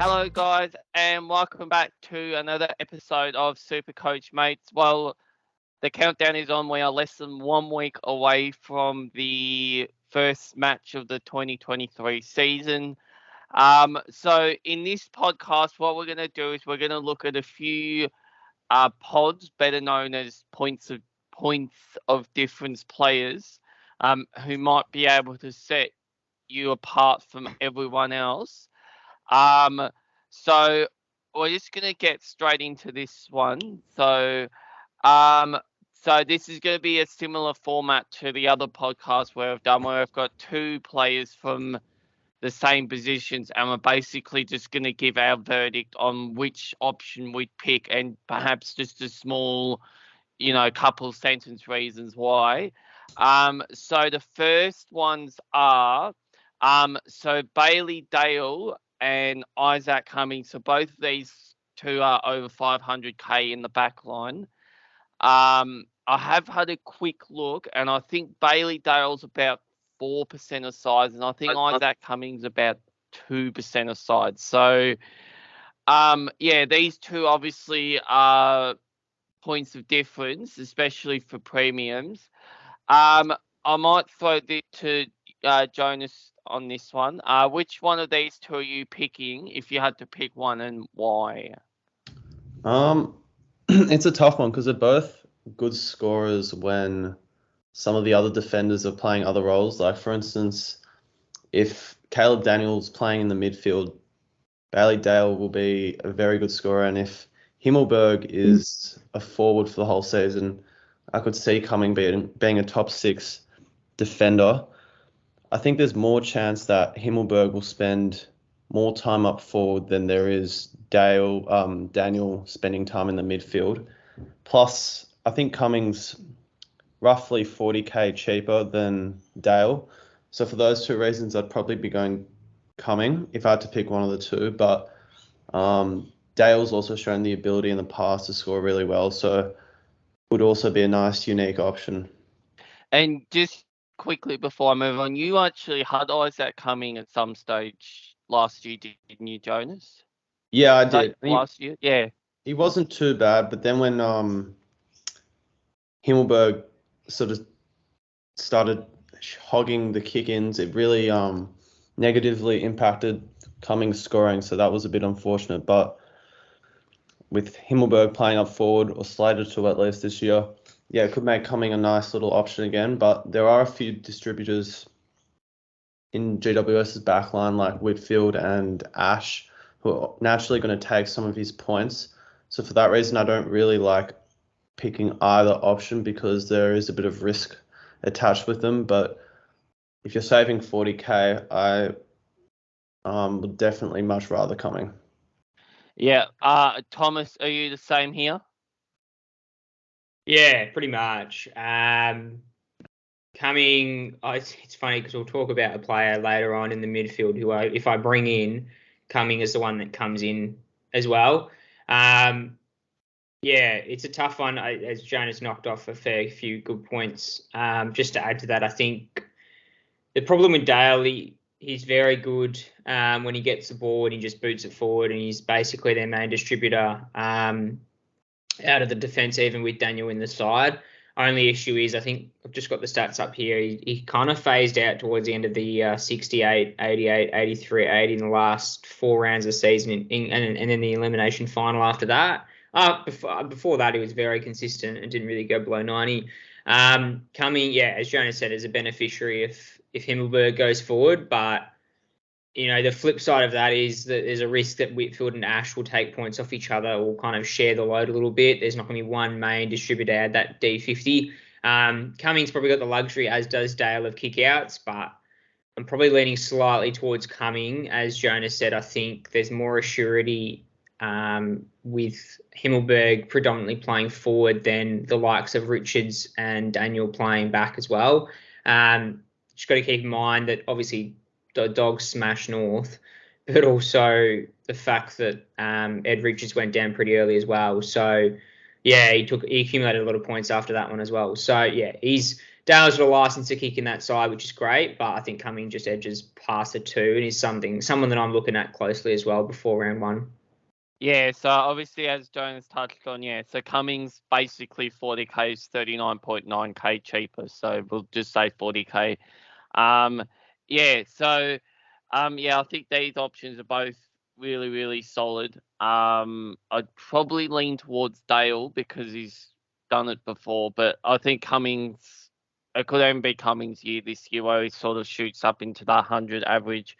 Hello, guys, and welcome back to another episode of Supercoach, mates. Well, the countdown is on. We are less than 1 week away from the first match of the 2023 season. So in this podcast, what we're going to do is we're going to look at a few pods, better known as points of difference players, who might be able to set you apart from everyone else. So we're just gonna get straight into this one. Um, so this is gonna be a similar format to the other podcast where I've got two players from the same positions, and we're basically just gonna give our verdict on which option we'd pick, and perhaps just a small, couple sentence reasons why. So the first ones are, so Bailey Dale and Isaac Cummings. So both of these two are over 500k in the back line. I have had a quick look, and I think Bailey Dale's about 4% of sides, and I think Isaac Cummings about 2% of sides. So, these two obviously are points of difference, especially for premiums. I might throw this to Jonas on this one. Which one of these two are you picking if you had to pick one, and why? It's a tough one because they're both good scorers when some of the other defenders are playing other roles. Like, for instance, if Caleb Daniel's playing in the midfield, Bailey Dale will be a very good scorer. And if Himmelberg is a forward for the whole season, I could see Cumming being a top 6 defender. I think there's more chance that Himmelberg will spend more time up forward than there is Daniel spending time in the midfield. Plus, I think Cummings roughly 40k cheaper than Dale. So for those two reasons, I'd probably be going Cumming if I had to pick one of the two. But Dale's also shown the ability in the past to score really well, so would also be a nice, unique option. And just quickly before I move on, you actually had Isaac Cumming at some stage last year, didn't you, Jonas? Yeah, I did. Last year? Yeah. He wasn't too bad, but then when Himmelberg sort of started hogging the kick-ins, it really negatively impacted Cummings' scoring, so that was a bit unfortunate. But with Himmelberg playing up forward, or slated to at least this year, it could make Cumming a nice little option again. But there are a few distributors in GWS's backline, like Whitfield and Ash, who are naturally going to take some of his points. So for that reason, I don't really like picking either option because there is a bit of risk attached with them. But if you're saving 40k, I would definitely much rather Cumming. Yeah. Thomas, are you the same here? Yeah, pretty much. Cumming, it's funny because we'll talk about a player later on in the midfield who, if I bring in, Cumming is the one that comes in as well. It's a tough one, as Jonas knocked off a fair few good points. Just to add to that, I think the problem with Dale, he's very good when he gets the ball and he just boots it forward, and he's basically their main distributor out of the defence, even with Daniel in the side. Only issue is, I think I've just got the stats up here, he kind of phased out towards the end of the 68, 88, 83, 80 in the last 4 rounds of the season, and then the elimination final after that. Before that, he was very consistent and didn't really go below 90. Cumming, as Jonas said, is a beneficiary if Himmelberg goes forward, but the flip side of that is that there's a risk that Whitfield and Ash will take points off each other, will kind of share the load a little bit. There's not going to be one main distributor at that D50. Cummings probably got the luxury, as does Dale, of kickouts, but I'm probably leaning slightly towards Cumming. As Jonas said, I think there's more assurity with Himmelberg predominantly playing forward than the likes of Richards and Daniel playing back as well. Just got to keep in mind that obviously the Dogs smash North, but also the fact that Ed Richards went down pretty early as well. So, he accumulated a lot of points after that one as well. So, he's Dale's got a license to kick in that side, which is great, but I think Cummings just edges past the 2 and is someone that I'm looking at closely as well before round 1. Yeah, so obviously as Jonas touched on, so Cummings basically 40k is 39.9k cheaper, so we'll just say 40k. I think these options are both really, really solid. I'd probably lean towards Dale because he's done it before, but I think Cummings, it could even be Cummings' year this year where he sort of shoots up into the 100 average.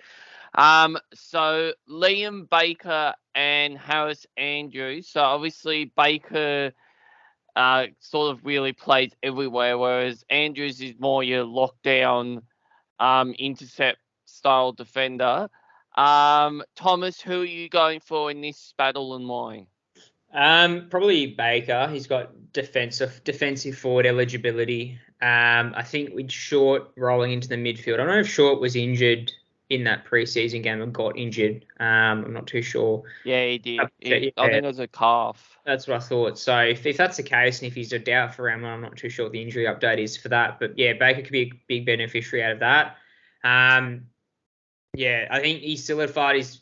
So Liam Baker and Harris Andrews. So obviously Baker sort of really plays everywhere, whereas Andrews is more your lockdown intercept style defender. Thomas, who are you going for in this battle and why? Probably Baker. He's got defensive forward eligibility. I think with Short rolling into the midfield. I don't know if Short was injured in that preseason game and got injured. I'm not too sure. Yeah, he did. I think it was a calf. That's what I thought. So if that's the case, and if he's a doubt for round 1, I'm not too sure what the injury update is for that. But yeah, Baker could be a big beneficiary out of that. I think he solidified his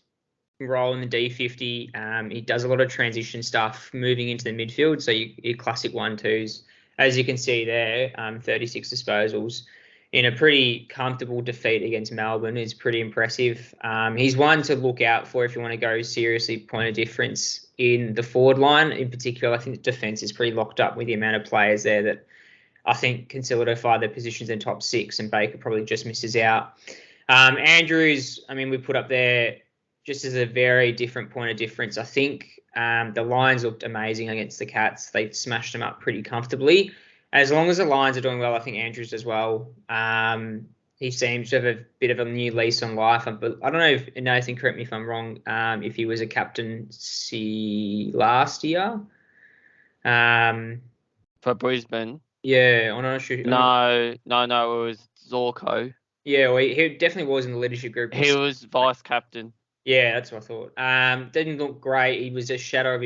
role in the D50. He does a lot of transition stuff moving into the midfield. So your classic 1-2s, as you can see there, 36 disposals in a pretty comfortable defeat against Melbourne is pretty impressive. He's one to look out for if you want to go seriously point of difference in the forward line. In particular, I think the defence is pretty locked up with the amount of players there that I think can solidify their positions in top 6, and Baker probably just misses out. Andrews, we put up there just as a very different point of difference. I think the Lions looked amazing against the Cats. They smashed them up pretty comfortably. As long as the Lions are doing well, I think Andrews as well. He seems to have a bit of a new lease on life. But I don't know if Nathan, correct me if I'm wrong, if he was a captaincy last year. For Brisbane? Yeah, I'm not sure. No, it was Zorko. Yeah, well, he definitely was in the leadership group. He was vice captain. Yeah, that's what I thought. Didn't look great. He was a shadow of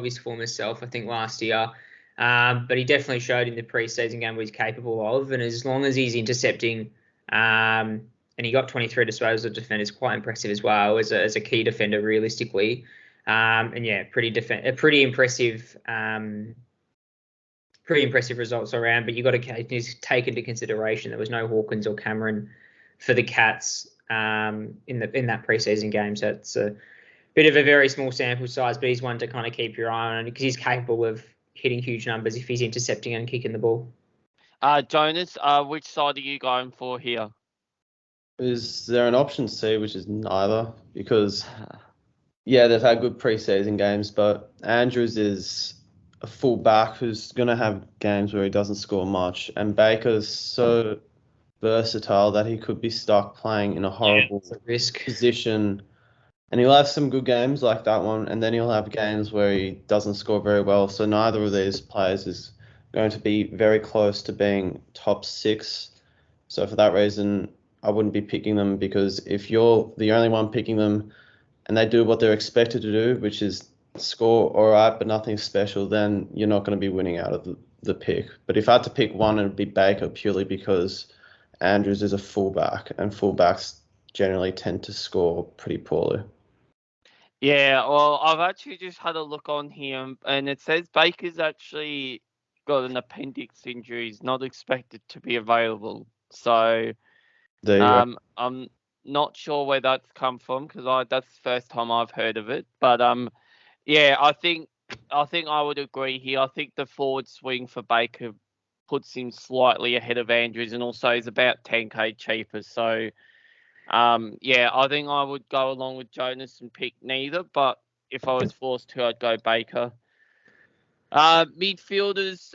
his former self, I think, last year. But he definitely showed in the preseason game what he's capable of. And as long as he's intercepting, and he got 23 disposals of defenders, quite impressive as well as a key defender realistically. Pretty impressive results around. But you've got to take into consideration there was no Hawkins or Cameron for the Cats in that preseason game. So it's a bit of a very small sample size, but he's one to kind of keep your eye on because he's capable of hitting huge numbers if he's intercepting and kicking the ball. Jonas, which side are you going for here? Is there an option C, which is neither? Because, they've had good preseason games, but Andrews is a full back who's going to have games where he doesn't score much, and Baker's so versatile that he could be stuck playing in a horrible risk position. And he'll have some good games like that one, and then he'll have games where he doesn't score very well. So neither of these players is going to be very close to being top 6. So for that reason, I wouldn't be picking them, because if you're the only one picking them and they do what they're expected to do, which is score all right but nothing special, then you're not going to be winning out of the pick. But if I had to pick one, it would be Baker, purely because Andrews is a fullback, and fullbacks generally tend to score pretty poorly. Yeah, well, I've actually just had a look on here, and it says Baker's actually got an appendix injury. He's not expected to be available. So I'm not sure where that's come from, because that's the first time I've heard of it. But I think I would agree here. I think the forward swing for Baker puts him slightly ahead of Andrews, and also is about 10k cheaper. So I think I would go along with Jonas and pick neither, but if I was forced to, I'd go Baker. Midfielders,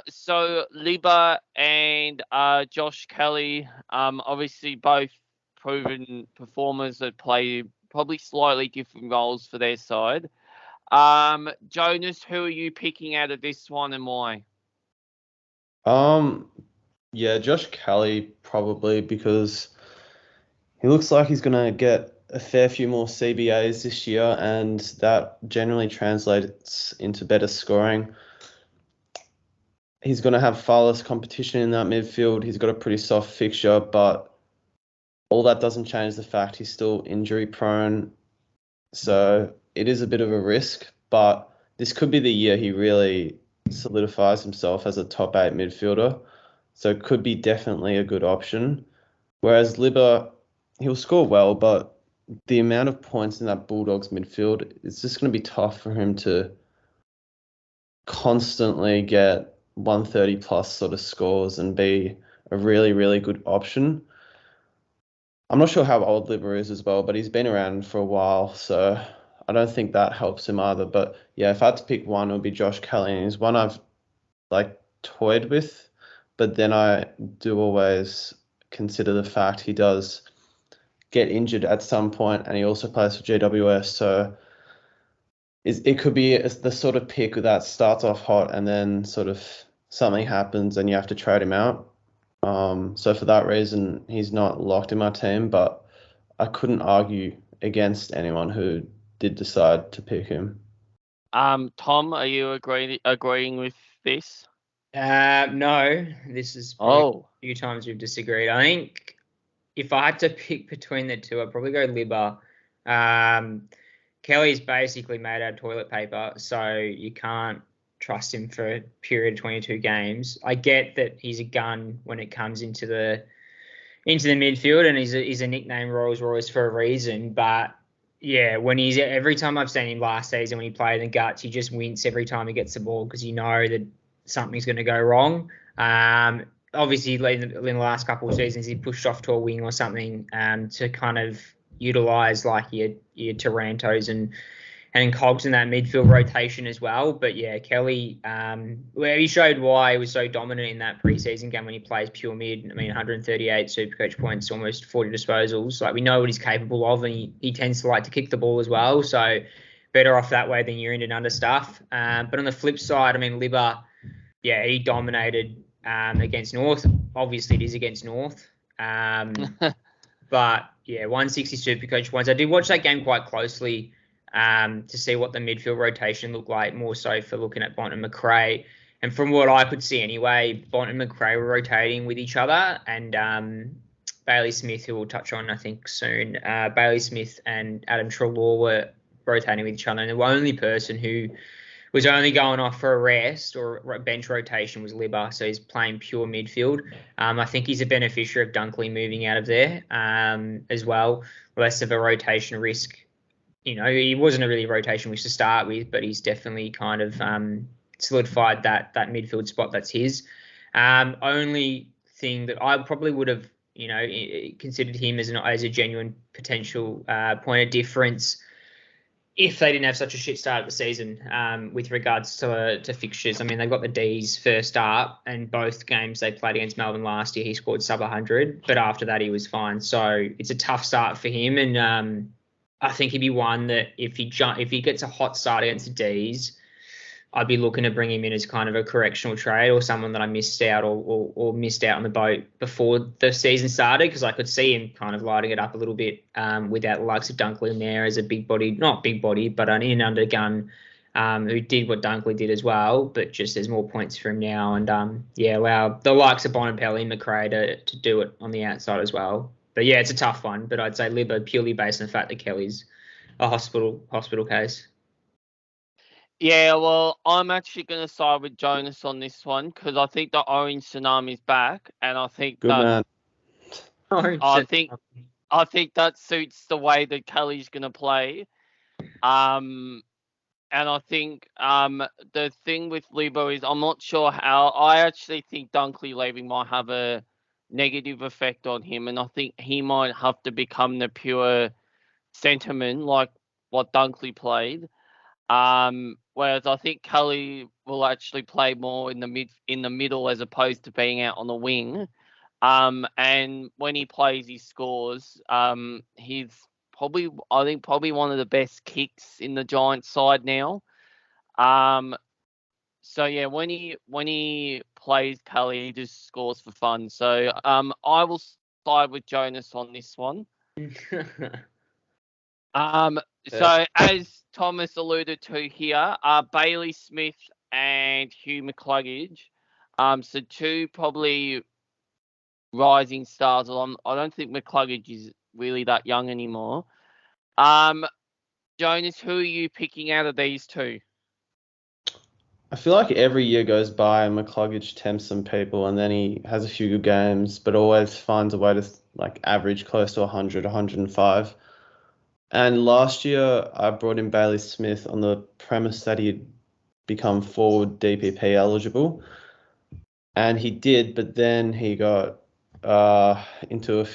so Libba and Josh Kelly, obviously both proven performers that play probably slightly different roles for their side. Jonas, who are you picking out of this one and why? Josh Kelly probably, because he looks like he's going to get a fair few more CBAs this year, and that generally translates into better scoring. he's going to have far less competition in that midfield. He's got a pretty soft fixture, but all that doesn't change the fact he's still injury prone. So it is a bit of a risk, but this could be the year he really solidifies himself as a top 8 midfielder. So it could be definitely a good option. Whereas Libba, he'll score well, but the amount of points in that Bulldogs midfield, it's just going to be tough for him to constantly get 130 plus sort of scores and be a really, really good option. I'm not sure how old Libba is as well, but he's been around for a while, so I don't think that helps him either. But yeah, if I had to pick one, it would be Josh Kelly, and he's one I've like toyed with, but then I do always consider the fact he does get injured at some point, and he also plays for GWS, so it could be the sort of pick that starts off hot and then sort of something happens and you have to trade him out. So for that reason, he's not locked in my team, but I couldn't argue against anyone who did decide to pick him. Tom, are you agreeing with this? No, this is probably a few times we've disagreed. I think if I had to pick between the two, I'd probably go Libba. Kelly's basically made out of toilet paper, so you can't trust him for a period of 22 games. I get that he's a gun when it comes into the midfield, and he's a nickname Rolls Royce for a reason. But yeah, every time I've seen him last season when he played in the guts, you just wince every time he gets the ball because you know that something's going to go wrong. Obviously, in the last couple of seasons, he pushed off to a wing or something to kind of utilise like your Tarantos and Cogs in that midfield rotation as well. But yeah, Kelly, where he showed why he was so dominant in that preseason game when he plays pure mid. I mean, 138 Supercoach points, almost 40 disposals. Like we know what he's capable of, and he tends to like to kick the ball as well. So better off that way than you're in and under stuff. But on the flip side, I mean, Libba, yeah, he dominated against North. Obviously, it is against North. But yeah, 160 Supercoach points. I did watch that game quite closely to see what the midfield rotation looked like, more so for looking at Bont and McRae. And from what I could see anyway, Bont and McRae were rotating with each other, and Bailey Smith, who we'll touch on I think soon, Bailey Smith and Adam Treloar were rotating with each other, and the only person who was only going off for a rest or a bench rotation was Libba, so he's playing pure midfield. I think he's a beneficiary of Dunkley moving out of there as well, less of a rotation risk. You know, he wasn't a really rotation risk to start with, but he's definitely kind of solidified that midfield spot that's his. Only thing that I probably would have, considered him as a genuine potential point of difference if they didn't have such a shit start of the season with regards to fixtures. I mean, they got the D's first up, and both games they played against Melbourne last year, he scored sub 100, but after that he was fine. So it's a tough start for him, and I think he'd be one that if he gets a hot start against the D's, I'd be looking to bring him in as kind of a correctional trade or someone that I missed out or missed out on the boat before the season started, because I could see him kind of lighting it up a little bit without the likes of Dunkley in there as a not big body, but an in-under-gun who did what Dunkley did as well, but just there's more points for him now. And, allow the likes of Bonapelli and McRae to do it on the outside as well. But, yeah, it's a tough one. But I'd say Libba purely based on the fact that Kelly's a hospital case. Yeah, well, I'm actually going to side with Jonas on this one because I think the orange tsunami is back, and I think I think that suits the way that Kelly's going to play. And I think the thing with Libba is I'm not sure how. I actually think Dunkley leaving might have a negative effect on him, and I think he might have to become the pure centerman like what Dunkley played. Whereas I think Kelly will actually play more in the middle as opposed to being out on the wing. And when he plays, he scores. He's probably one of the best kicks in the Giants side now. So yeah, when he plays Kelly, he just scores for fun. So I will side with Jonas on this one. So as Thomas alluded to here, Bailey Smith and Hugh McCluggage So two probably rising stars. I don't think McCluggage is really that young anymore. Jonas, who are you picking out of these two? I feel like every year goes by and McCluggage tempts some people and then he has a few good games, but always finds a way to like average close to 100, 105. And last year I brought in Bailey Smith on the premise that he'd become forward DPP eligible. And he did, but then he got into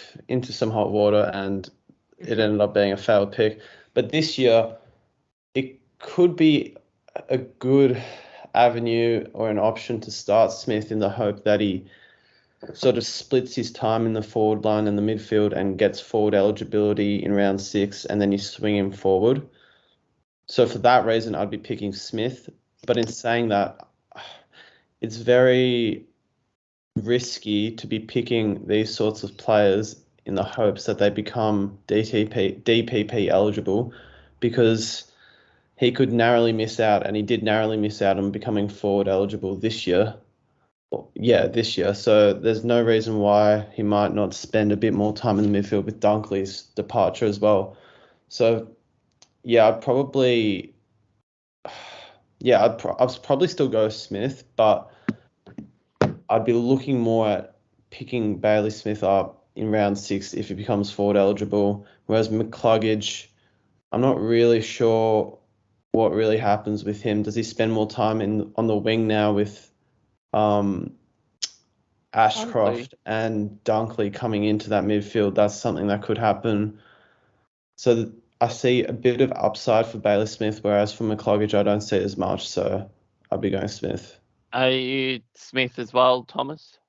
some hot water and it ended up being a failed pick. But this year it could be a good avenue or an option to start Smith in the hope that he sort of splits his time in the forward line and the midfield and gets forward eligibility in round 6 and then you swing him forward. So for that reason, I'd be picking Smith. But in saying that, it's very risky to be picking these sorts of players in the hopes that they become DPP eligible because he could narrowly miss out, and he did narrowly miss out on becoming forward eligible this year. This year. So there's no reason why he might not spend a bit more time in the midfield with Dunkley's departure as well. So, I'd probably, I'd probably still go Smith, but I'd be looking more at picking Bailey Smith up in round 6 if he becomes forward eligible. Whereas McCluggage, I'm not really sure what really happens with him. Does he spend more time on the wing now with Ashcroft and Dunkley coming into that midfield? That's something that could happen. So I see a bit of upside for Bailey Smith, whereas for McCluggage, I don't see as much. So I'd be going Smith. Are you Smith as well, Thomas?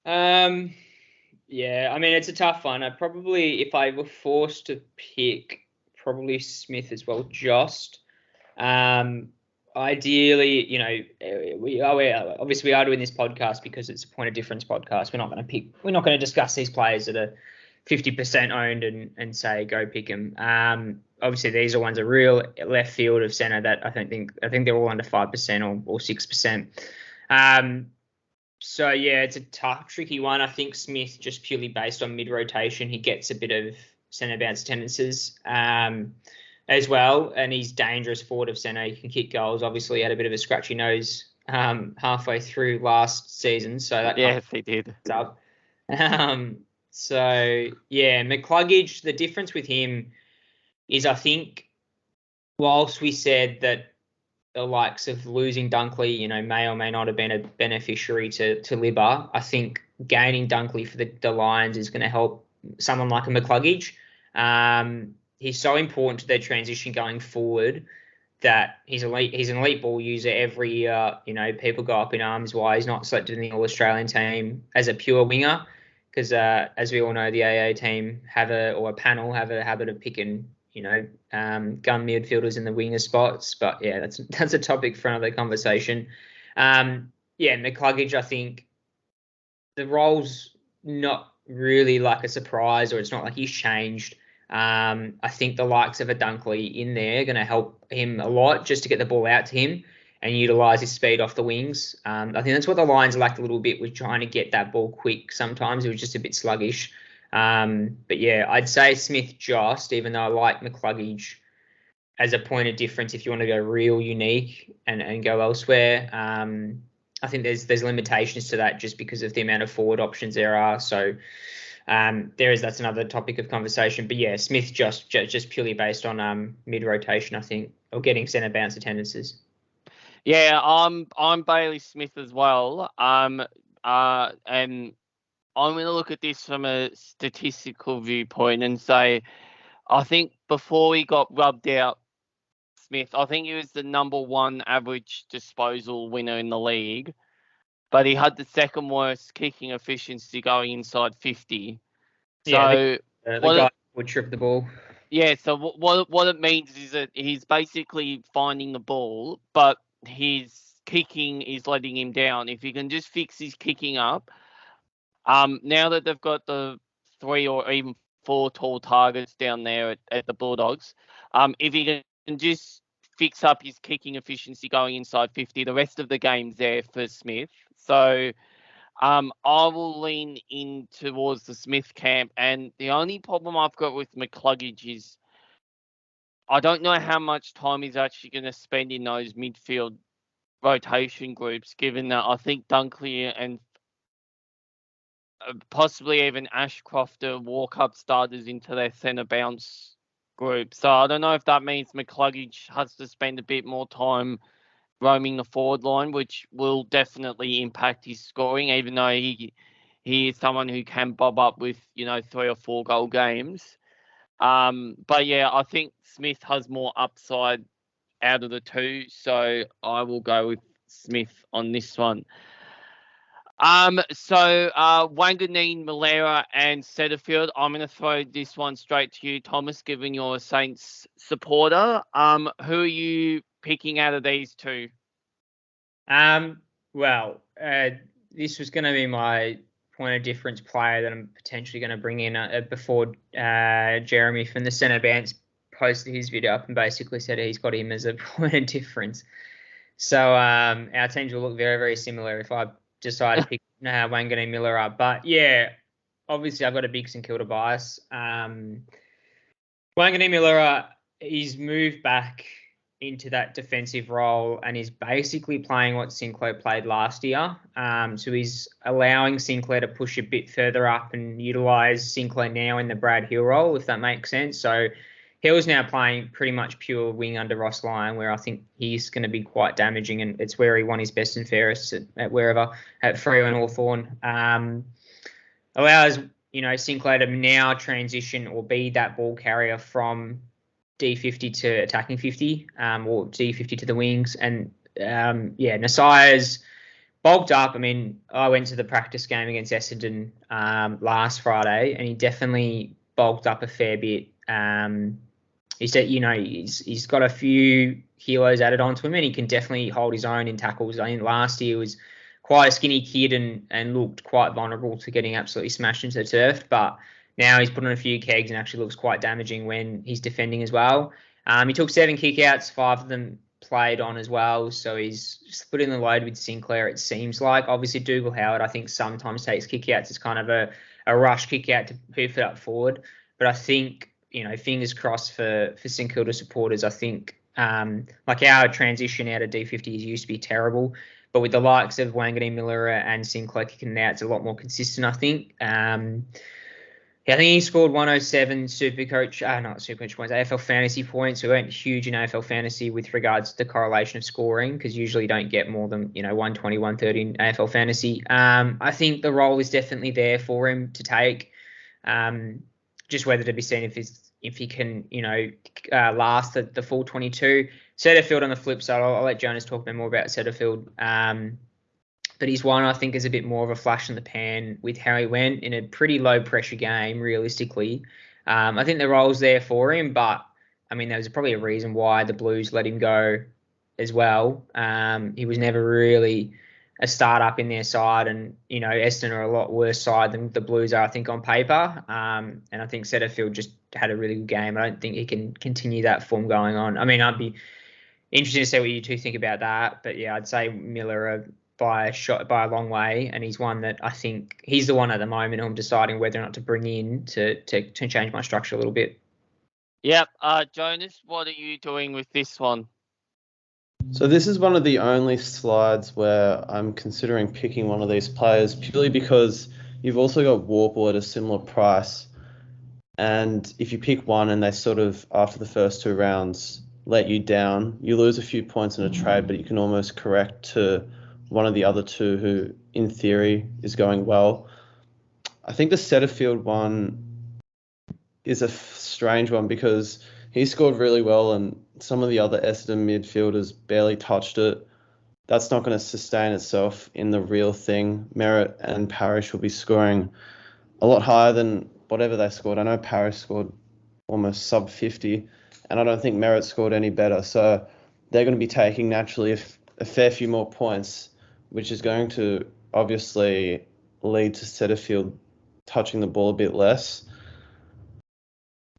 Yeah, I mean, it's a tough one. I probably, if I were forced to pick, probably Smith as well, just. Ideally, we are doing this podcast because it's a point of difference podcast. We're not going to discuss these players that are 50% owned and say go pick them. Obviously these are ones a real left field of centre that I think they're all under 5% or 6%. So yeah, it's a tough, tricky one. I think Smith, just purely based on mid rotation, he gets a bit of centre bounce tendencies as well, and he's dangerous forward of centre. He can kick goals. Obviously, he had a bit of a scratchy nose halfway through last season, so that yes, he did. Up. So yeah, McCluggage. The difference with him is, I think, whilst we said that the likes of losing Dunkley, may or may not have been a beneficiary to Libba, I think gaining Dunkley for the Lions is going to help someone like a McCluggage. He's so important to their transition going forward that he's an elite ball user every year. People go up in arms why he's not selected in the All-Australian team as a pure winger, because as we all know, the AA team a panel have a habit of picking gun midfielders in the winger spots. But yeah, that's a topic for another conversation. McCluggage, I think the role's not really like a surprise, or it's not like he's changed. I think the likes of a Dunkley in there are going to help him a lot just to get the ball out to him and utilise his speed off the wings. I think that's what the Lions lacked a little bit, with trying to get that ball quick. Sometimes it was just a bit sluggish. But yeah, I'd say Smith just, even though I like McCluggage as a point of difference if you want to go real unique and go elsewhere. I think there's limitations to that just because of the amount of forward options there are. So that's another topic of conversation. But yeah, Smith just purely based on mid rotation, I think, or getting centre bounce attendances. Yeah, I'm Bailey Smith as well. And I'm going to look at this from a statistical viewpoint and say, I think before he got rubbed out, Smith, I think he was the number one average disposal winner in the league, but he had the second worst kicking efficiency going inside 50. So the guy would trip the ball. Yeah, so what it means is that he's basically finding the ball, but his kicking is letting him down. If he can just fix his kicking up, now that they've got the 3 or even 4 tall targets down there at the Bulldogs, if he can just fix up his kicking efficiency going inside 50, the rest of the game's there for Smith. So I will lean in towards the Smith camp, and the only problem I've got with McCluggage is I don't know how much time he's actually going to spend in those midfield rotation groups, given that I think Dunkley and possibly even Ashcroft walk up starters into their centre bounce group. So I don't know if that means McCluggage has to spend a bit more time roaming the forward line, which will definitely impact his scoring, even though he is someone who can bob up with, 3 or 4 goal games. But yeah, I think Smith has more upside out of the two, so I will go with Smith on this one. So Wanganeen, Malera, and Setterfield. I'm going to throw this one straight to you, Thomas, given you're a Saints supporter. Who are you picking out of these two? Well, this was going to be my point of difference player that I'm potentially going to bring in before Jeremy from the centre bounce posted his video up and basically said he's got him as a point of difference. So our teams will look very, very similar if I decide to pick Wanganeen Miller up. But yeah, obviously I've got a big St Kilda bias. Wanganeen Miller, he's moved back into that defensive role and is basically playing what Sinclair played last year. So he's allowing Sinclair to push a bit further up and utilise Sinclair now in the Brad Hill role, if that makes sense. So Hill's now playing pretty much pure wing under Ross Lyon, where I think he's going to be quite damaging, and it's where he won his best and fairest at wherever, at Freo and Hawthorn. Allows, Sinclair to now transition or be that ball carrier from D50 to attacking 50, or D50 to the wings. And Nasiah's bulked up. I mean, I went to the practice game against Essendon last Friday, and he definitely bulked up a fair bit. He said, he's got a few kilos added onto him, and he can definitely hold his own in tackles. I think last year was quite a skinny kid and looked quite vulnerable to getting absolutely smashed into the turf. But now he's put on a few kegs and actually looks quite damaging when he's defending as well. He took 7 kickouts, 5 of them played on as well. So he's splitting the load with Sinclair, it seems like. Obviously, Dougal Howard, I think, sometimes takes kickouts as kind of a rush kickout to hoof it up forward. But I think, fingers crossed for St Kilda supporters. I think like our transition out of D50s used to be terrible, but with the likes of Wanganeen, Miller and Sinclair kicking it out, it's a lot more consistent, I think. I think he scored 107 AFL fantasy points. We weren't huge in AFL fantasy with regards to the correlation of scoring, because usually you don't get more than 120, 130 in AFL fantasy. I think the role is definitely there for him to take. Just whether to be seen if he can last the full 22. Setterfield on the flip side, I'll let Jonas talk a bit more about Setterfield. But he's one I think is a bit more of a flash in the pan with how he went in a pretty low pressure game, realistically. I think the role's there for him, but I mean, there was probably a reason why the Blues let him go as well. He was never really a start-up in their side, and, Essendon are a lot worse side than the Blues are, I think, on paper. And I think Setterfield just had a really good game. I don't think he can continue that form going on. I mean, I'd be interested to see what you two think about that. But, yeah, I'd say Miller by a long way, and he's one that I think he's the one at the moment who I'm deciding whether or not to bring in to change my structure a little bit. Yep. Jonas, what are you doing with this one? So this is one of the only slides where I'm considering picking one of these players, purely because you've also got Warple at a similar price. And if you pick one and they sort of, after the first 2 rounds, let you down, you lose a few points in a trade, but you can almost correct to one of the other two who, in theory, is going well. I think the Setterfield one is a strange one because he scored really well and some of the other Essendon midfielders barely touched it. That's not going to sustain itself in the real thing. Merritt and Parrish will be scoring a lot higher than whatever they scored. I know Parrish scored almost sub 50, and I don't think Merritt scored any better. So they're going to be taking naturally a fair few more points, which is going to obviously lead to Setterfield touching the ball a bit less.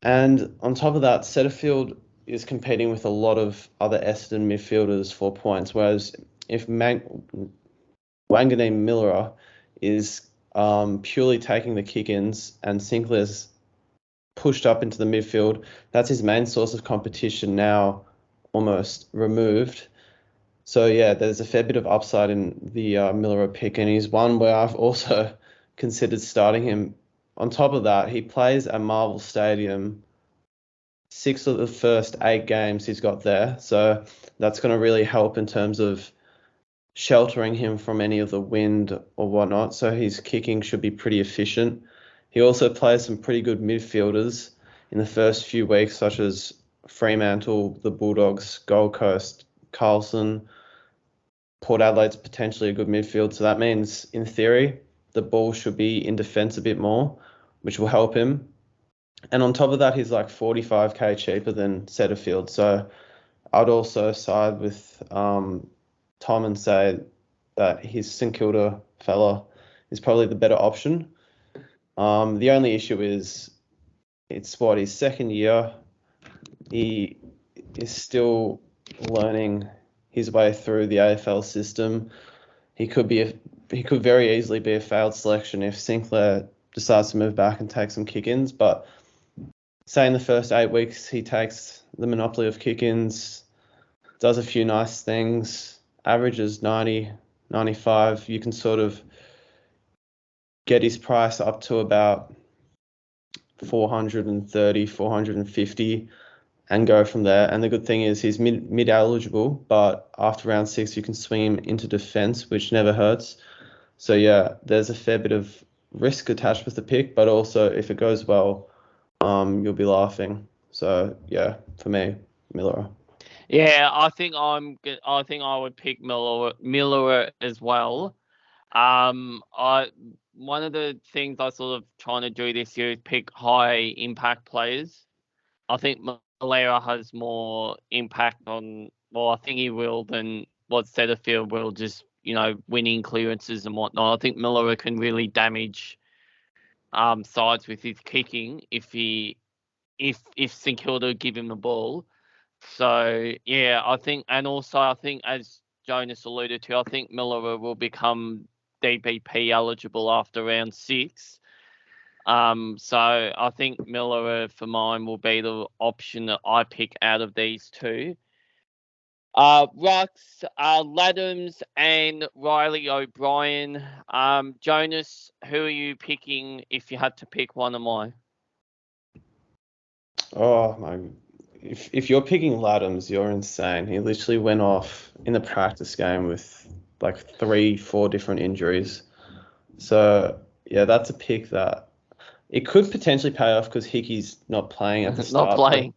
And on top of that, Setterfield is competing with a lot of other Essendon midfielders for points, whereas if Wanganeen Miller is purely taking the kick-ins, and Sinclair's pushed up into the midfield. That's his main source of competition now, almost removed. So yeah, there's a fair bit of upside in the Millera pick, and he's one where I've also considered starting him. On top of that, he plays at Marvel Stadium 6 of the first 8 games he's got there. So that's going to really help in terms of sheltering him from any of the wind or whatnot. So his kicking should be pretty efficient. He also plays some pretty good midfielders in the first few weeks, such as Fremantle, the Bulldogs, Gold Coast, Carlson. Port Adelaide's potentially a good midfield. So that means, in theory, the ball should be in defence a bit more, which will help him. And on top of that, he's like 45k cheaper than Setterfield. So I'd also side with Tom and say that his St Kilda fella is probably the better option. The only issue is it's his second year. He is still learning his way through the AFL system. He could very easily be a failed selection if Sinclair decides to move back and take some kick-ins. But say in the first 8 weeks he takes the monopoly of kick-ins, does a few nice things, averages 90, 95, you can sort of get his price up to about 430, 450 and go from there. And the good thing is he's mid eligible, but after round 6 you can swing him into defence, which never hurts. So yeah, there's a fair bit of risk attached with the pick, but also if it goes well, you'll be laughing. So yeah, for me, Millera. Yeah, I think I would pick Miller as well. One of the things I sort of trying to do this year is pick high impact players. I think Malera has more impact on. Well, I think he will than what Setterfield will, just winning clearances and whatnot. I think Miller can really damage sides with his kicking if St Kilda give him the ball. So yeah, I think as Jonas alluded to, I think Miller will become DPP eligible after round 6. So I think Miller for mine will be the option that I pick out of these two. Rux, Laddams and Riley O'Brien. Jonas, who are you picking if you had to pick one of mine? Oh my! If you're picking Laddams, you're insane. He literally went off in the practice game with like 3-4 different injuries. So yeah, that's a pick that it could potentially pay off because Hickey's not playing at the start. Not playing.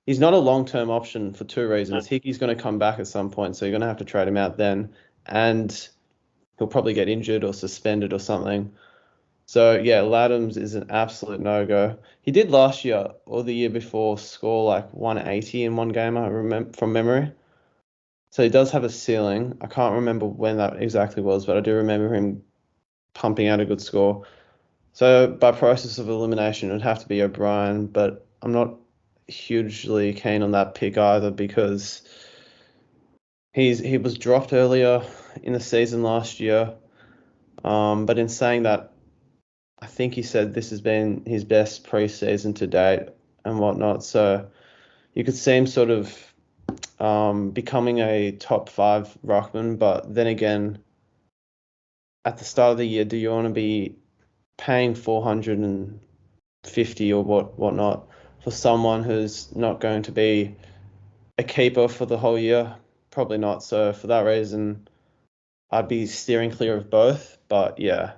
He's not a long-term option for 2 reasons. Hickey's going to come back at some point, so you're going to have to trade him out then, and he'll probably get injured or suspended or something. So yeah, Laddams is an absolute no-go. He did last year or the year before score like 180 in one game, I remember from memory. So he does have a ceiling. I can't remember when that exactly was, but I do remember him pumping out a good score. So by process of elimination, it would have to be O'Brien, but I'm not hugely keen on that pick either because he was dropped earlier in the season last year. But in saying that, I think he said this has been his best preseason to date and whatnot. So you could see him sort of becoming a top 5 ruckman. But then again, at the start of the year, do you want to be paying 450 or whatnot for someone who's not going to be a keeper for the whole year? Probably not. So for that reason, I'd be steering clear of both. But yeah,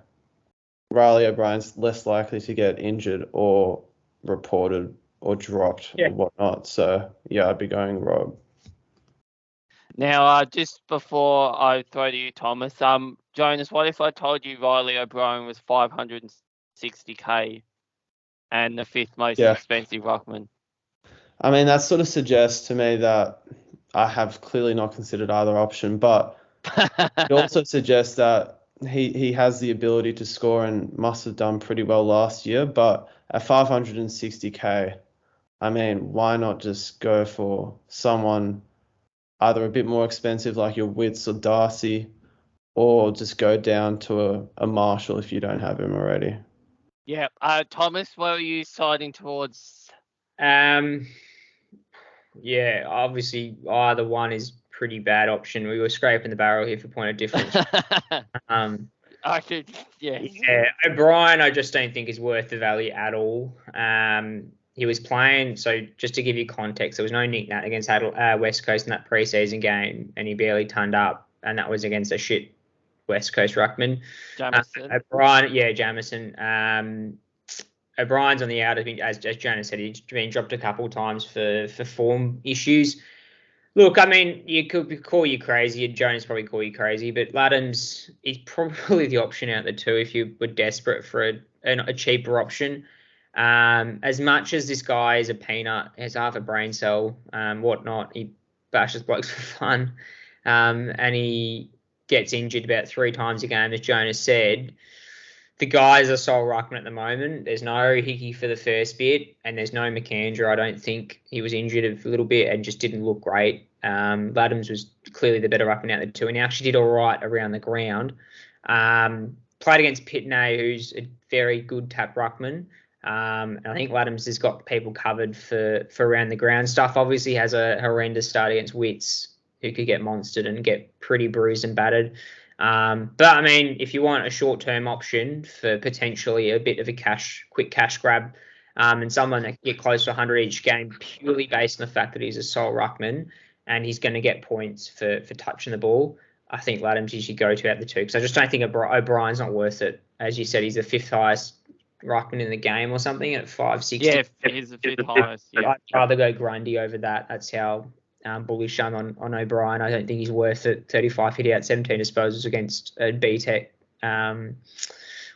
Riley O'Brien's less likely to get injured or reported or dropped or whatnot. So yeah, I'd be going Rob. Now, just before I throw to you, Thomas, Jonas, what if I told you Riley O'Brien was 560k and the 5th most expensive ruckman? I mean, that sort of suggests to me that I have clearly not considered either option, but it also suggests that he has the ability to score and must have done pretty well last year. But at 560k, I mean, why not just go for someone either a bit more expensive like your Witts or Darcy, or just go down to a Marshall if you don't have him already. Yeah. Thomas, what are you siding towards? Yeah, obviously either one is pretty bad option. We were scraping the barrel here for point of difference. I should, yeah. Yeah, O'Brien, I just don't think is worth the value at all. He was playing, so just to give you context, there was no Nick Nat against West Coast in that preseason game, and he barely turned up, and that was against a shit West Coast ruckman. Jamison. O'Brien, yeah, Jamison. O'Brien's on the out. I think, as Jonas said, he's been dropped a couple of times for form issues. Look, I mean, you could call you crazy. Jonas probably call you crazy, but Laddams is probably the option out of the two if you were desperate for a cheaper option. As much as this guy is a peanut, has half a brain cell, whatnot, he bashes blokes for fun, and he gets injured about 3 times a game, as Jonas said. The guy's a sole ruckman at the moment. There's no Hickey for the first bit, and there's no McAndrew. I don't think he was injured a little bit and just didn't look great. Laddams was clearly the better ruckman out of the two, and he actually did all right around the ground. Played against Pitney, who's a very good tap ruckman. And I think Laddams has got people covered for around the ground stuff. Obviously has a horrendous start against Wits, who could get monstered and get pretty bruised and battered. But I mean, if you want a short-term option for potentially a bit of a quick cash grab, and someone that can get close to 100 each game purely based on the fact that he's a sole ruckman and he's going to get points for touching the ball, I think Laddams you should go to out the two, because I just don't think O'Brien's not worth it. As you said, he's the 5th highest ruckman in the game or something at 560. Yeah, he's the 5th highest. Yeah. I'd rather go Grundy over that. That's how bullish I'm on O'Brien. I don't think he's worth it. 35 hit out, 17 disposals against a BTEC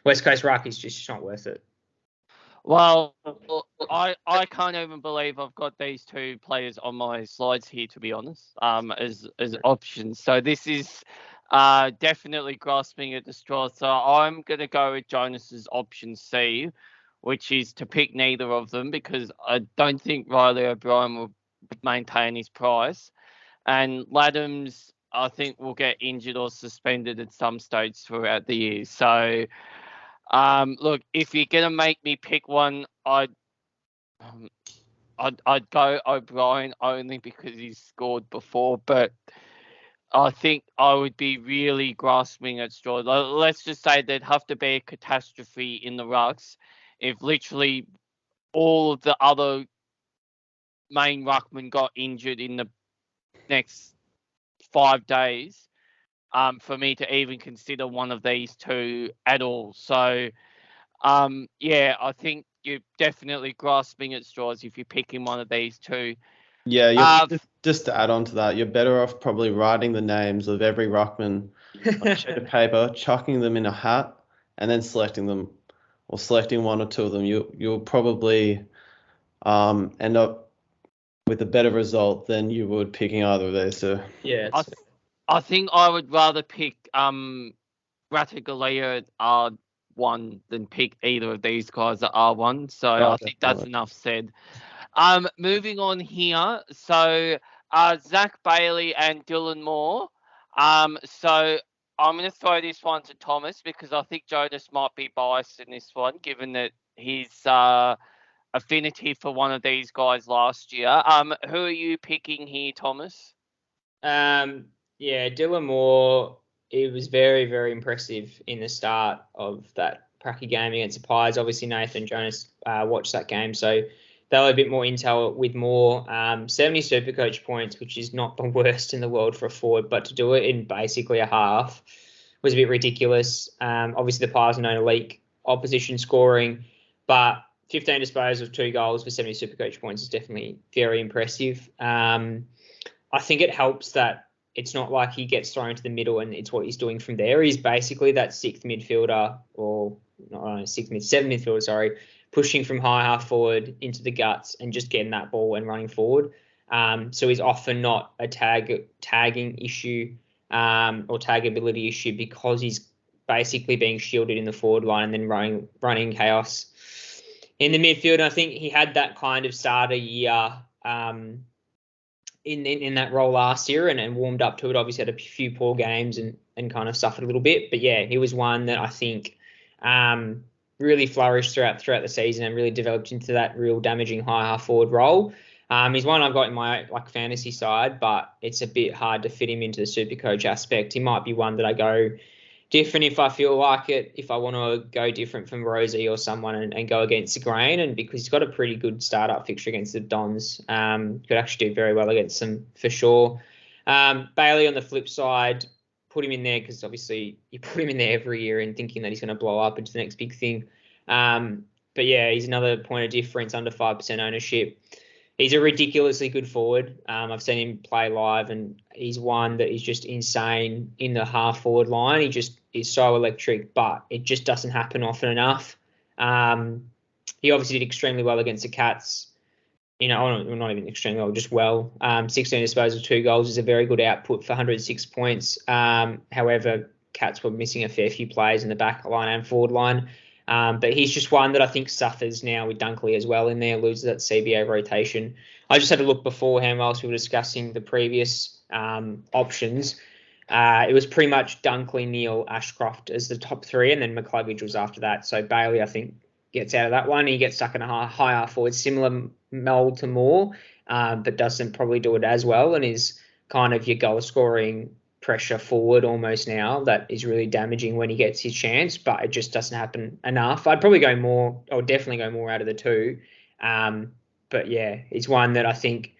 West Coast ruck. He's just not worth it. Well, I can't even believe I've got these two players on my slides here, to be honest, as options. So this is definitely grasping at the straw. So I'm going to go with Jonas's option C, which is to pick neither of them, because I don't think Riley O'Brien will maintain his price, and Laddams I think will get injured or suspended at some stage throughout the year. So look, if you're gonna make me pick one, I'd go O'Brien only because he's scored before, but I think I would be really grasping at straws. Let's just say there'd have to be a catastrophe in the rucks if literally all of the other main ruckman got injured in the next 5 days, for me to even consider one of these two at all. So, yeah, I think you're definitely grasping at straws if you're picking one of these two. Yeah, just to add on to that, you're better off probably writing the names of every ruckman on a sheet of paper, chucking them in a hat, and then selecting them, or selecting one or two of them. You'll probably end up with a better result than you would picking either of these two. Yeah, I think I would rather pick Rattigalea at R1 than pick either of these guys at R1. So I think that's enough said. Moving on here. So Zach Bailey and Dylan Moore. So I'm going to throw this one to Thomas, because I think Jonas might be biased in this one, given that he's affinity for one of these guys last year. Who are you picking here, Thomas? Yeah, Dylan Moore, it was very, very impressive in the start of that Pracky game against the Pies. Obviously, Nathan Jonas watched that game, so they were a bit more intel with Moore. 70 Supercoach points, which is not the worst in the world for a forward, but to do it in basically a half was a bit ridiculous. Obviously, the Pies are known to leak opposition scoring, but 15 disposals, 2 goals for 70 Supercoach points is definitely very impressive. I think it helps that it's not like he gets thrown to the middle and it's what he's doing from there. He's basically that 6th midfielder, or not 7th midfielder, sorry, pushing from high half forward into the guts and just getting that ball and running forward. So he's often not a tagging issue or taggability issue, because he's basically being shielded in the forward line and then running chaos in the midfield. And I think he had that kind of starter year in that role last year and warmed up to it. Obviously had a few poor games and and kind of suffered a little bit. But yeah, he was one that I think really flourished throughout the season and really developed into that real damaging high half forward role. He's one I've got in my fantasy side, but it's a bit hard to fit him into the Supercoach aspect. He might be one that I go different if I feel like it, if I want to go different from Rosie or someone and go against the grain. And because he's got a pretty good startup fixture against the Dons, could actually do very well against them for sure. Bailey on the flip side, put him in there because obviously you put him in there every year and thinking that he's going to blow up into the next big thing. But yeah, he's another point of difference, under 5% ownership. He's a ridiculously good forward. I've seen him play live, and he's one that is just insane in the half forward line. He just is so electric, but it just doesn't happen often enough. He obviously did extremely well against the Cats. Not even extremely well, just well. 16 disposals, 2 goals is a very good output for 106 points. However, Cats were missing a fair few players in the back line and forward line. But he's just one that I think suffers now with Dunkley as well in there, loses that CBA rotation. I just had a look beforehand whilst we were discussing the previous options. It was pretty much Dunkley, Neil, Ashcroft as the top 3, and then McCluggage was after that. So Bailey, I think, gets out of that one. He gets stuck in a high half forward, similar mould to Moore, but doesn't probably do it as well, and is kind of your goal scoring pressure forward almost now that is really damaging when he gets his chance, but it just doesn't happen enough. I'd probably go more, or definitely go more out of the 2. But yeah, it's one that I think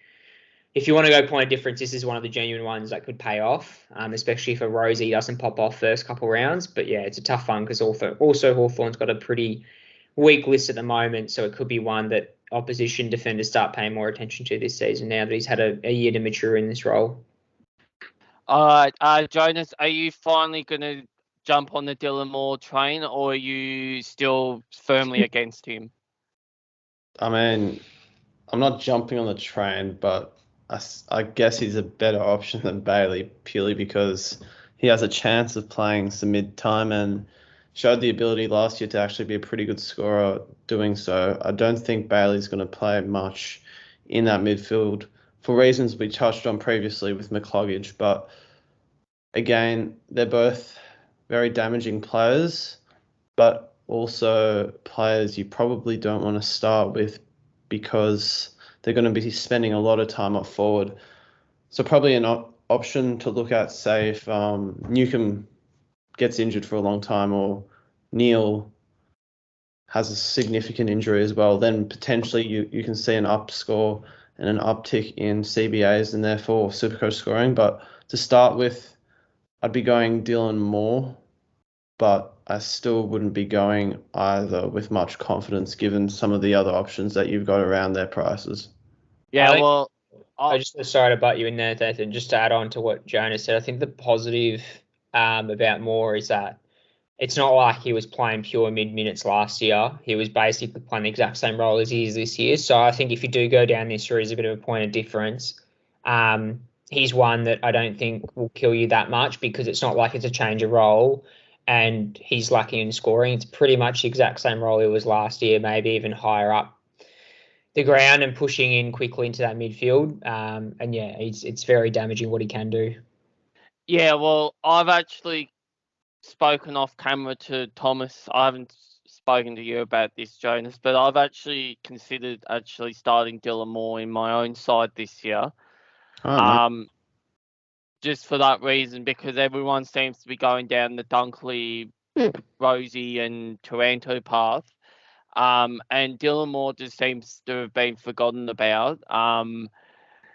if you want to go point of difference, this is one of the genuine ones that could pay off, especially if a Rosie doesn't pop off first couple rounds. But yeah, it's a tough one because also Hawthorn's got a pretty weak list at the moment, so it could be one that opposition defenders start paying more attention to this season now that he's had a year to mature in this role. All right, Jonas, are you finally going to jump on the Dylan Moore train, or are you still firmly against him? I mean, I'm not jumping on the train, but I guess he's a better option than Bailey purely because he has a chance of playing some mid-time and showed the ability last year to actually be a pretty good scorer doing so. I don't think Bailey's going to play much in that midfield for reasons we touched on previously with McCluggage, but again, they're both very damaging players, but also players you probably don't want to start with because they're going to be spending a lot of time up forward. So probably an option to look at, say, if Newcomb gets injured for a long time or Neil has a significant injury as well, then potentially you can see an up score and an uptick in CBAs and therefore Supercoach scoring. But to start with, I'd be going Dylan Moore, but I still wouldn't be going either with much confidence given some of the other options that you've got around their prices. Yeah, well, I just sorry to butt you in there, Nathan. Just to add on to what Jonas said, I think the positive about Moore is that it's not like he was playing pure mid-minutes last year. He was basically playing the exact same role as he is this year. So I think if you do go down this route, it's a bit of a point of difference. He's one that I don't think will kill you that much because it's not like it's a change of role and he's lacking in scoring. It's pretty much the exact same role he was last year, maybe even higher up the ground and pushing in quickly into that midfield. And yeah, it's very damaging what he can do. Yeah, well, I've actually spoken off camera to Thomas. I haven't spoken to you about this, Jonas, but I've actually considered starting Dylan Moore in my own side this year. Just for that reason, because everyone seems to be going down the Dunkley, Rosie and Taranto path. And Dylan Moore just seems to have been forgotten about.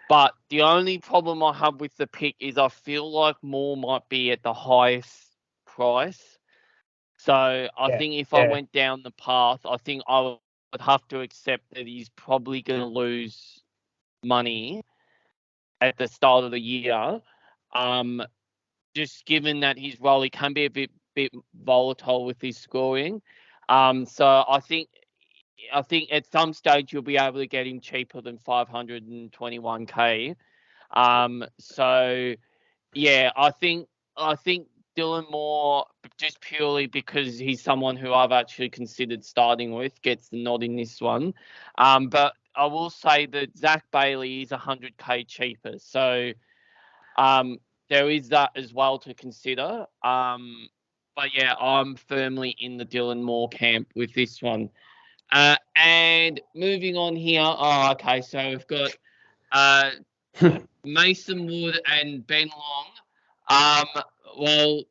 But the only problem I have with the pick is I feel like Moore might be at the highest price. So I think if I went down the path, I think I would have to accept that he's probably going to lose money at the start of the year. Just given that his role, he can be a bit volatile with his scoring. So I think at some stage you'll be able to get him cheaper than 521k. So yeah, I think Dylan Moore, just purely because he's someone who I've actually considered starting with, gets the nod in this one. But I will say that Zach Bailey is 100k cheaper. So there is that as well to consider. But yeah, I'm firmly in the Dylan Moore camp with this one. And moving on here. Oh, okay. So we've got Mason Wood and Ben Long. Well,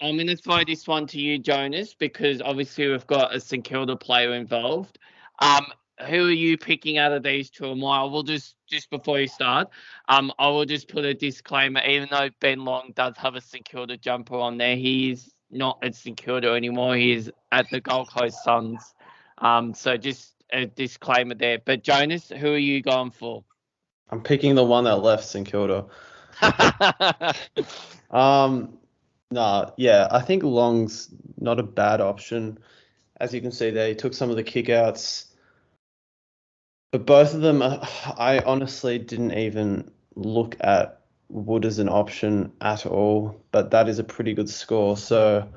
I'm going to throw this one to you, Jonas, because obviously we've got a St Kilda player involved. Who are you picking out of these two? And I will just before you start, I will just put a disclaimer. Even though Ben Long does have a St Kilda jumper on there, he's not at St Kilda anymore. He's at the Gold Coast Suns. So just a disclaimer there. But Jonas, who are you going for? I'm picking the one that left St Kilda. I think Long's not a bad option. As you can see there, he took some of the kickouts. But both of them, I honestly didn't even look at Wood as an option at all. But that is a pretty good score. So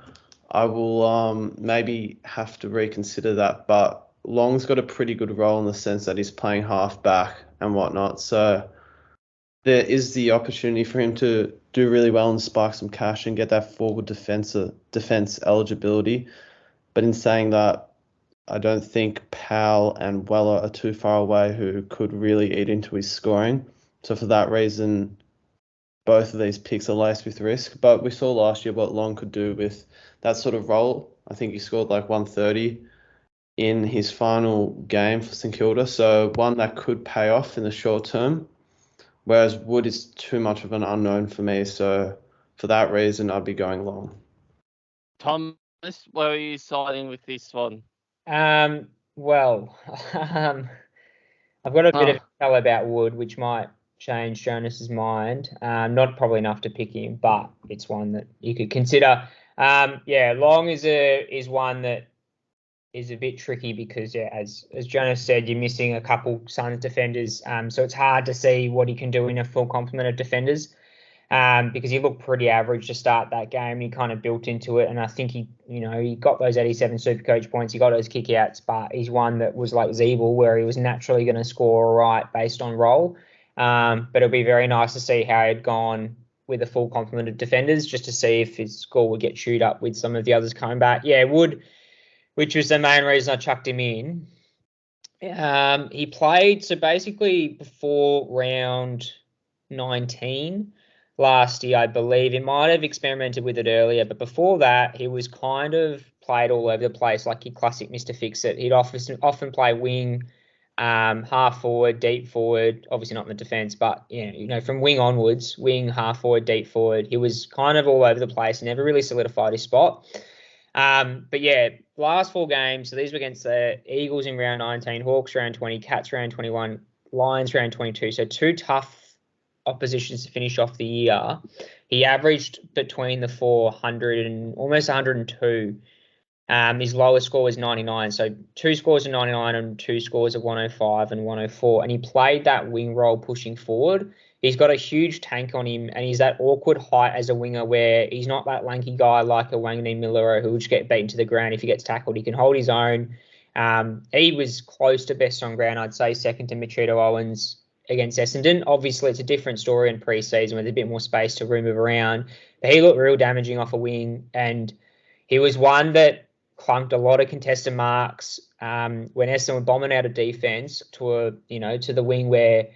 I will maybe have to reconsider that. But Long's got a pretty good role in the sense that he's playing half back and whatnot. So there is the opportunity for him to do really well and spark some cash and get that forward defense eligibility. But in saying that, I don't think Powell and Weller are too far away who could really eat into his scoring. So for that reason, both of these picks are laced with risk. But we saw last year what Long could do with that sort of role. I think he scored like 130 in his final game for St Kilda. So one that could pay off in the short term. Whereas Wood is too much of an unknown for me. So for that reason, I'd be going Long. Thomas, where are you siding with this one? Well, I've got a bit of tell about Wood, which might change Jonas's mind. Not probably enough to pick him, but it's one that you could consider. Long is one that is a bit tricky because, as Jonas said, you're missing a couple Suns defenders. So it's hard to see what he can do in a full complement of defenders. Because he looked pretty average to start that game. He kind of built into it, and I think he got those 87 Supercoach points. He got those kickouts, but he's one that was like Zeeble, where he was naturally going to score all right based on role. But it'll be very nice to see how he'd gone with a full complement of defenders, just to see if his score would get chewed up with some of the others coming back. Yeah, Wood, which was the main reason I chucked him in. He played, so basically before round 19 last year, I believe. He might have experimented with it earlier, but before that, he was kind of played all over the place, like your classic Mr. Fix-It. He'd often play wing, half forward, deep forward, obviously not in the defence, but from wing onwards, wing, half forward, deep forward. He was kind of all over the place, never really solidified his spot. But yeah, last 4 games, so these were against the Eagles in round 19, Hawks round 20, Cats round 21, Lions round 22. So 2 tough oppositions to finish off the year. He averaged between the 400 and almost 102. His lowest score was 99. So 2 scores of 99 and 2 scores of 105 and 104. And he played that wing role pushing forward. He's got a huge tank on him, and he's that awkward height as a winger where he's not that lanky guy like a Wanganeen Miller who will just get beaten to the ground if he gets tackled. He can hold his own. He was close to best on ground, I'd say, second to Machito Owens against Essendon. Obviously, it's a different story in pre-season with a bit more space to move around. But he looked real damaging off a wing, and he was one that clunked a lot of contested marks when Essendon were bombing out of defence to the wing where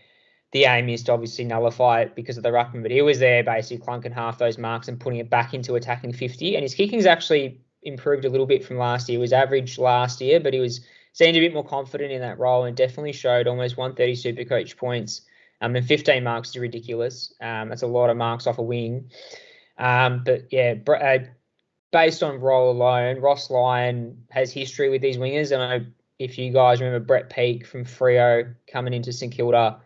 the aim is to obviously nullify it because of the ruckman. But he was there basically clunking half those marks and putting it back into attacking 50. And his kicking's actually improved a little bit from last year. He was average last year, but he seemed a bit more confident in that role and definitely showed almost 130 Supercoach points. And 15 marks is ridiculous. That's a lot of marks off a wing. But yeah, based on role alone, Ross Lyon has history with these wingers. And I know if you guys remember Brett Peake from Freo coming into St Kilda,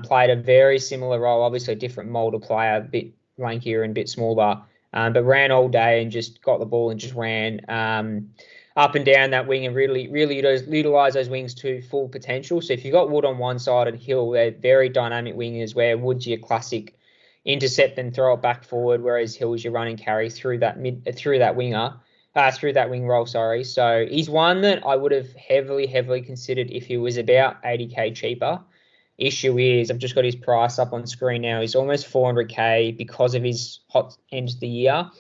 played a very similar role, obviously a different mould of player, a bit lankier and a bit smaller, but ran all day and just got the ball and just ran up and down that wing and really utilise those wings to full potential. So if you've got Wood on one side and Hill, they're very dynamic wingers where Wood's your classic intercept and throw it back forward, whereas Hill's your run and carry through that wing role, sorry. So he's one that I would have heavily considered if he was about 80k cheaper. issue is, I've just got his price up on screen now. He's almost 400k because of his hot end of the year,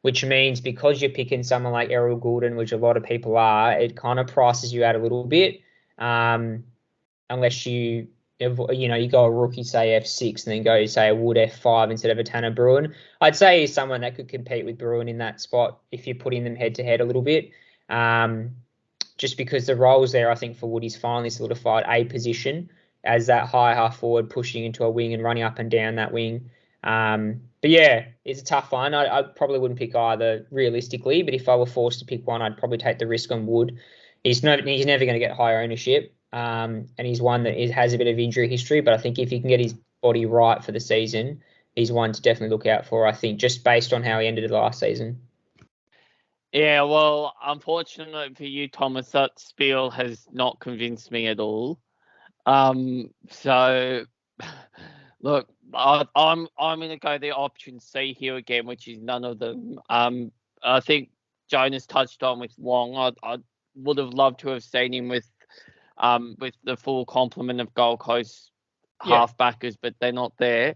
which means because you're picking someone like Errol Goulden, which a lot of people are, it kind of prices you out a little bit. Unless you go a rookie, say F6, and then go, say, a Wood F5 instead of a Tanner Bruin. I'd say he's someone that could compete with Bruin in that spot if you're putting them head-to-head a little bit. Just because the roles there, I think, for Wood, he's finally solidified a position as that high half forward, pushing into a wing and running up and down that wing. But yeah, it's a tough one. I probably wouldn't pick either realistically, but if I were forced to pick one, I'd probably take the risk on Wood. He's never going to get higher ownership, and he's one that has a bit of injury history, but I think if he can get his body right for the season, he's one to definitely look out for, I think, just based on how he ended the last season. Yeah, well, unfortunately for you, Thomas, that spiel has not convinced me at all. So, look, I'm going to go the option C here again, which is none of them. I think Jonas touched on with Long. I would have loved to have seen him with the full complement of Gold Coast halfbackers, but they're not there.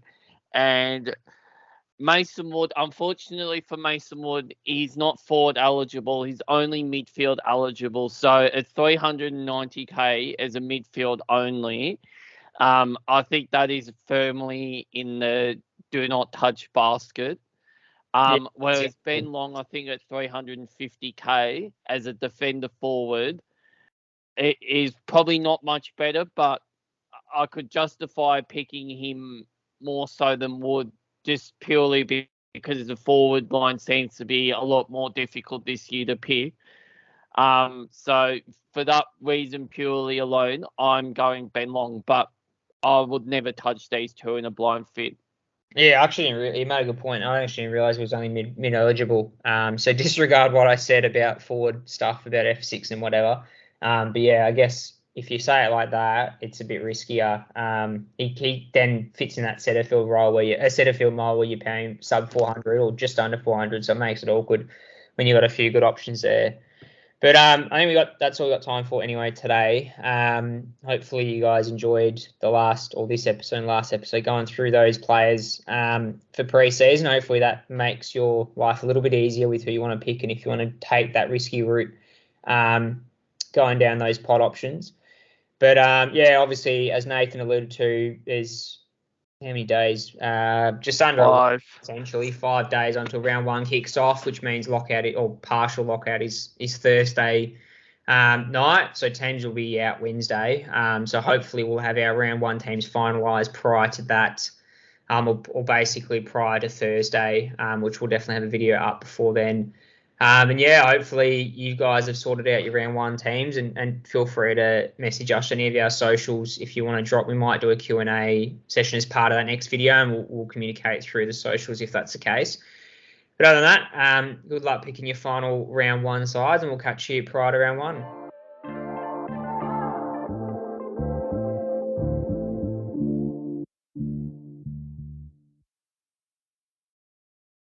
And Mason Wood, unfortunately for Mason Wood, he's not forward eligible. He's only midfield eligible. So at 390k as a midfield only, I think that is firmly in the do not touch basket. Whereas Ben Long, I think at 350k as a defender forward, it is probably not much better, but I could justify picking him more so than Wood, just purely because the forward line seems to be a lot more difficult this year to pick. So for that reason purely alone, I'm going Ben Long, but I would never touch these two in a blind fit. Yeah, actually, he made a good point. I actually didn't realise he was only mid eligible. So disregard what I said about forward stuff about F6 and whatever. But yeah, I guess if you say it like that, it's a bit riskier. He then fits in that Setterfield role where you're paying sub 400 or just under 400, so it makes it awkward when you got a few good options there. But I think that's all we got time for anyway today. Hopefully you guys enjoyed this episode and last episode going through those players for pre-season. Hopefully that makes your life a little bit easier with who you want to pick and if you want to take that risky route going down those pod options. But obviously as Nathan alluded to, there's how many days? Just under 5. Essentially 5 days until round 1 kicks off, which means lockout or partial lockout is Thursday night. So teams will be out Wednesday. So hopefully we'll have our round 1 teams finalised prior to that, or basically prior to Thursday, which we'll definitely have a video up before then. Hopefully you guys have sorted out your round 1 teams and feel free to message us on any of our socials if you want to drop. We might do a Q&A session as part of that next video and we'll communicate through the socials if that's the case. But other than that, good luck picking your final round 1 sides and we'll catch you prior to round 1.